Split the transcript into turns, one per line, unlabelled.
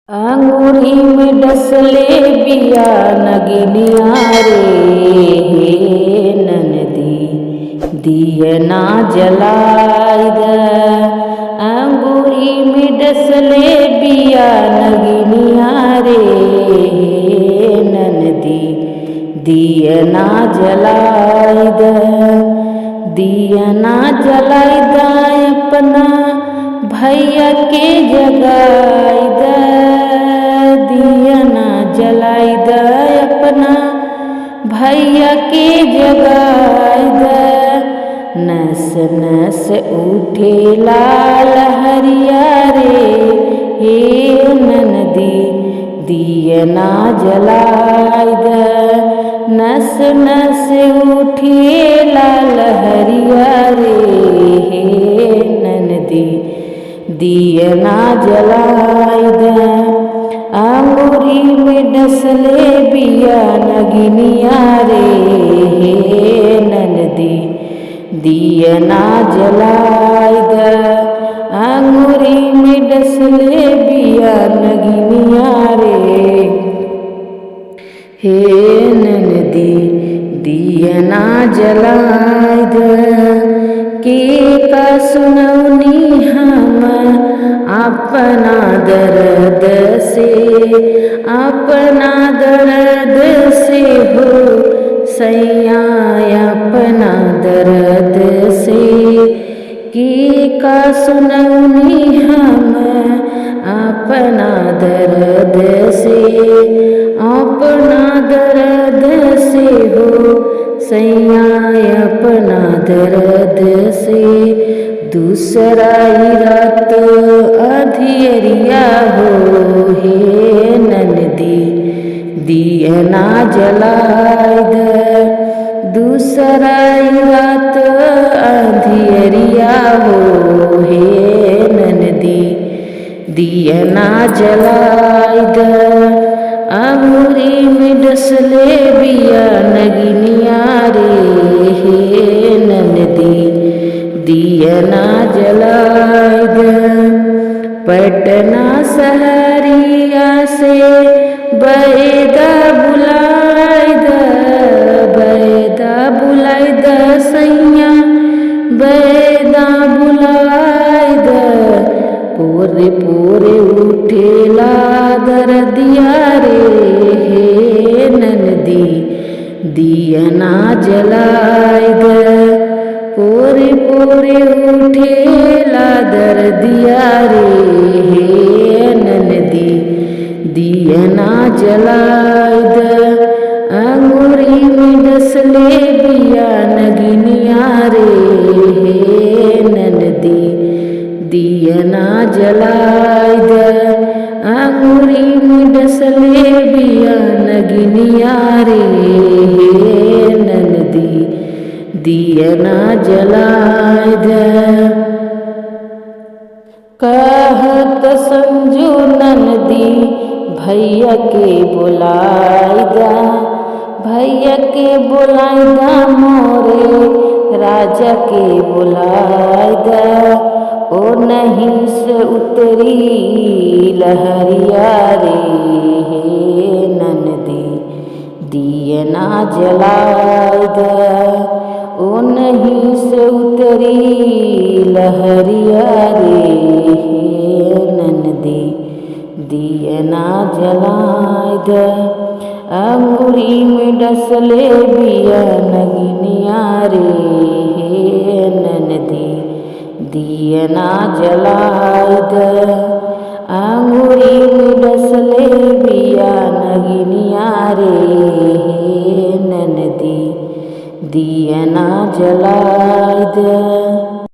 अंगूरी में डसले बिया नगिनिया रे, हे ननदी दियना जलाई द। अंगूरी में डसले बिया नगिनिया रे, हे ननदी दियना जलाई द। दियना जलाई द अपना भैया के जगाई द। दियना जलाई द अपना भैया के जगाई द। नस नस उठे लाल हरिया रे, हे ननदी दियना जलाई द। नस नस उठे लाल हरिया रे, हे ननदी दियना जलाई द। अंगूरी में डसले बिया नगिनिया रे, हे ननदी दियना जलाई द। अंगूरी में डसले बिया नगिनिया रे, हे ननदी दियना जलाई द। के का सुनौनी हम अपना दर्द से, अपना दर्द से हो सैया अपना दर्द से। की का सुनौनी हम अपना दर्द से, अपना दर्द से हो सैया अपना दर्द से। दूसरा रात अधियरिया हो, हे ननदी दियना जलाई द। दूसरा रात अधियरिया हो, हे ननदी दियना जलाई द। अंगूरी में डसले बिया नगिनिया रे, हे ननदी दियना जलाई द। पटना शहरिया से बैदा बुलाई द, बैदा बुलाई द सैया बैदा बुलाई द। पूरे पूरे उठेला दर्दिया रे, हे ननदी दियना जलाई द। पूरे पूरे उठेला दर्दिया रे, हे ननदी दियना जलाई द। अंगूरी में डसले बिया नगिनिया रे, हे ननदी दियना जलाई द। अंगूरी में डसले बिया नगिनिया रे, हे ननदी दियना जलाई द। कहत संजू ननदी भैया के बुलाई द, भैया के बुलाई द मोरे राजा के बुलाई द। ओ नहीं से उतरी लहरिया रे, हे ननदी दियना जलाई द। ओ नहीं से उतरी लहरिया रे, हे ननदी दियना जलाई द। अंगूरी में डसले बिया नगिनिया रे, हे ननदी दियना जलाई द। अंगूरी में डसले बिया नगिनिया रे, हे ननदी दियना जलाई द।